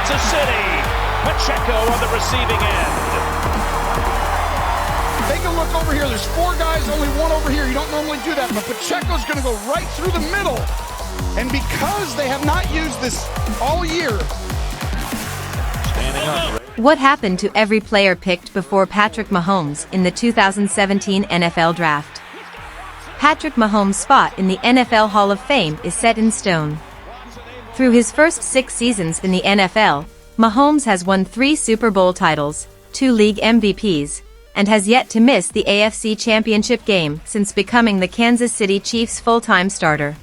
Kansas City. Pacheco on the receiving end. Take a look over here. There's 4 guys, only 1 over here. You don't normally do that, but Pacheco's going to go right through the middle. And because they have not used this all year. Standing up. What happened to every player picked before Patrick Mahomes in the 2017 NFL Draft? Patrick Mahomes' spot in the NFL Hall of Fame is set in stone. Through his first 6 seasons in the NFL, Mahomes has won 3 Super Bowl titles, 2 league MVPs, and has yet to miss the AFC Championship game since becoming the Kansas City Chiefs' full-time starter.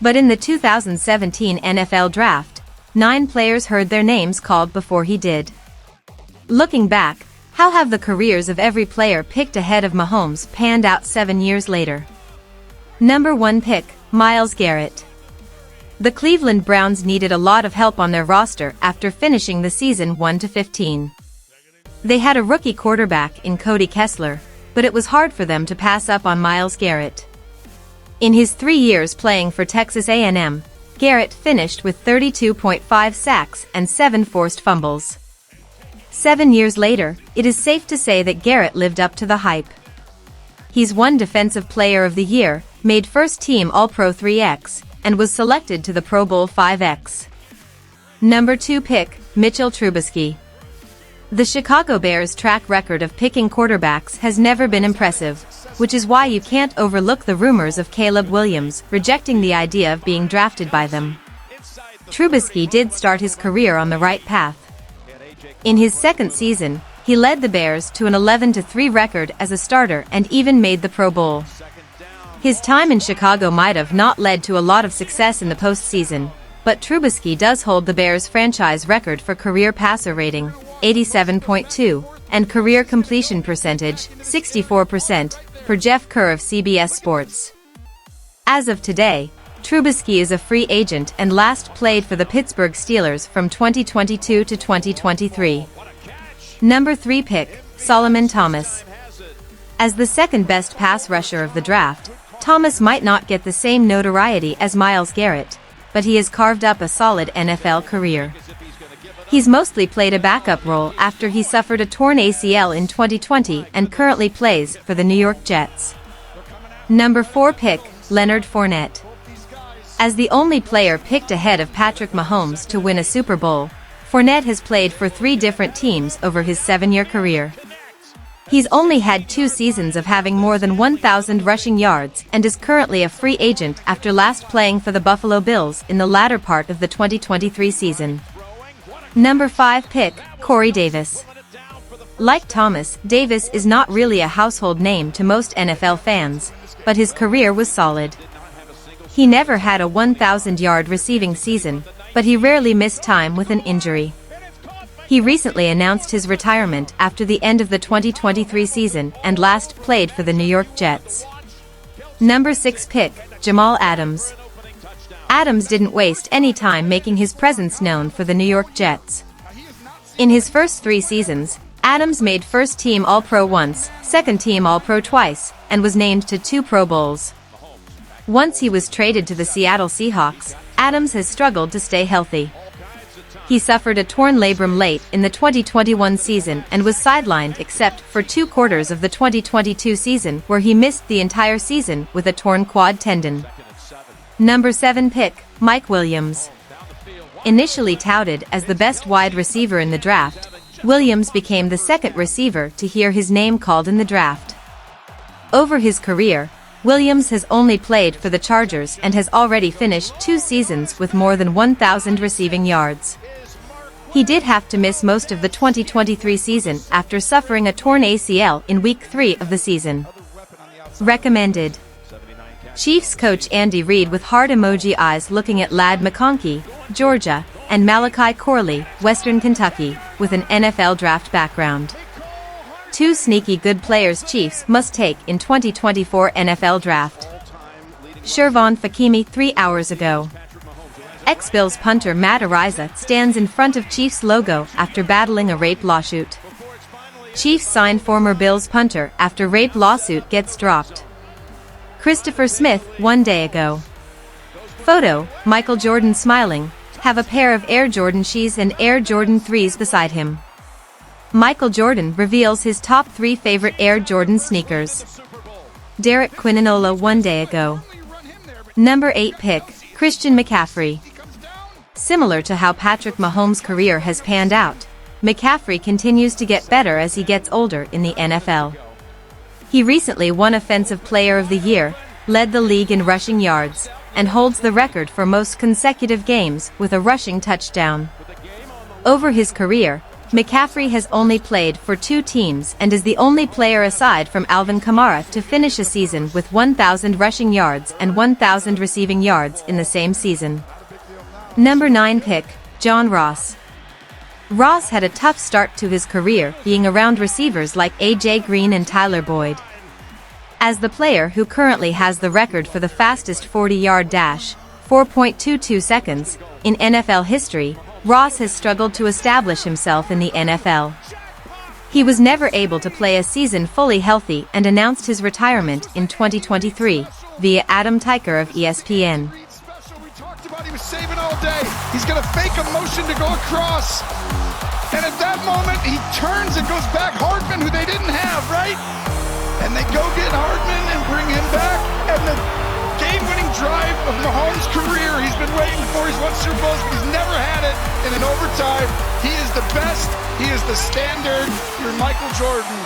But in the 2017 NFL Draft, 9 players heard their names called before he did. Looking back, how have the careers of every player picked ahead of Mahomes panned out 7 years later? Number 1 pick, Myles Garrett. The Cleveland Browns needed a lot of help on their roster after finishing the season 1-15. They had a rookie quarterback in Cody Kessler, but it was hard for them to pass up on Myles Garrett. In his 3 years playing for Texas A&M, Garrett finished with 32.5 sacks and 7 forced fumbles. 7 years later, it is safe to say that Garrett lived up to the hype. He's won Defensive Player of the Year, made First-Team All-Pro 3x, and was selected to the Pro Bowl 5x. Number 2 pick, Mitchell Trubisky. The Chicago Bears' track record of picking quarterbacks has never been impressive, which is why you can't overlook the rumors of Caleb Williams rejecting the idea of being drafted by them. Trubisky did start his career on the right path. In his second season, he led the Bears to an 11-3 record as a starter and even made the Pro Bowl. His time in Chicago might have not led to a lot of success in the postseason, but Trubisky does hold the Bears' franchise record for career passer rating, 87.2, and career completion percentage, 64%, per Jeff Kerr of CBS Sports. As of today, Trubisky is a free agent and last played for the Pittsburgh Steelers from 2022 to 2023. Number 3 pick, Solomon Thomas. As the second best pass rusher of the draft, Thomas might not get the same notoriety as Myles Garrett, but he has carved up a solid NFL career. He's mostly played a backup role after he suffered a torn ACL in 2020 and currently plays for the New York Jets. Number 4 pick, Leonard Fournette. As the only player picked ahead of Patrick Mahomes to win a Super Bowl, Fournette has played for 3 different teams over his 7-year career. He's only had 2 seasons of having more than 1,000 rushing yards and is currently a free agent after last playing for the Buffalo Bills in the latter part of the 2023 season. Number 5 pick, Corey Davis. Like Thomas, Davis is not really a household name to most NFL fans, but his career was solid. He never had a 1,000-yard receiving season, but he rarely missed time with an injury. He recently announced his retirement after the end of the 2023 season and last played for the New York Jets. Number 6 pick, Jamal Adams. Adams didn't waste any time making his presence known for the New York Jets. In his first 3 seasons, Adams made first-team All-Pro once, second-team All-Pro twice, and was named to 2 Pro Bowls. Once he was traded to the Seattle Seahawks, Adams has struggled to stay healthy. He suffered a torn labrum late in the 2021 season and was sidelined except for 2 quarters of the 2022 season where he missed the entire season with a torn quad tendon. Number 7 pick, Mike Williams. Initially touted as the best wide receiver in the draft, Williams became the second receiver to hear his name called in the draft. Over his career, Williams has only played for the Chargers and has already finished 2 seasons with more than 1,000 receiving yards. He did have to miss most of the 2023 season after suffering a torn ACL in Week 3 of the season. Recommended. Chiefs coach Andy Reid with heart emoji eyes looking at Ladd McConkey, Georgia, and Malachi Corley, Western Kentucky, with an NFL draft background. 2 sneaky good players Chiefs must take in 2024 NFL Draft. Shervon Fakimi 3 hours ago. Ex-Bills punter Matt Araiza stands in front of Chiefs logo after battling a rape lawsuit. Chiefs sign former Bills punter after rape lawsuit gets dropped. Christopher Smith 1 day ago. Photo, Michael Jordan smiling, have a pair of Air Jordan Shees and Air Jordan 3s beside him. Michael Jordan reveals his top 3 favorite Air Jordan sneakers. Derek Quininola one day ago. Number 8 pick, Christian McCaffrey. Similar to how Patrick Mahomes' career has panned out, McCaffrey continues to get better as he gets older in the NFL. He recently won Offensive Player of the Year, led the league in rushing yards, and holds the record for most consecutive games with a rushing touchdown. Over his career, McCaffrey has only played for 2 teams and is the only player aside from Alvin Kamara to finish a season with 1,000 rushing yards and 1,000 receiving yards in the same season. Number 9 pick, John Ross. Ross had a tough start to his career being around receivers like A.J. Green and Tyler Boyd. As the player who currently has the record for the fastest 40-yard dash, 4.22 seconds, in NFL history, Ross has struggled to establish himself in the NFL. He was never able to play a season fully healthy and announced his retirement in 2023 via Adam Teicher of ESPN. He was saving all day. He's going to fake a motion to go across. And at that moment, he turns and goes back. Hardman, who they didn't have, right? And they go get Hardman and bring him back. And the game-winning drive of Mahomes' career, he's been waiting for. He's won Super Bowls, but he's never had it in an overtime. He is the best. He is the standard. You're Michael Jordan.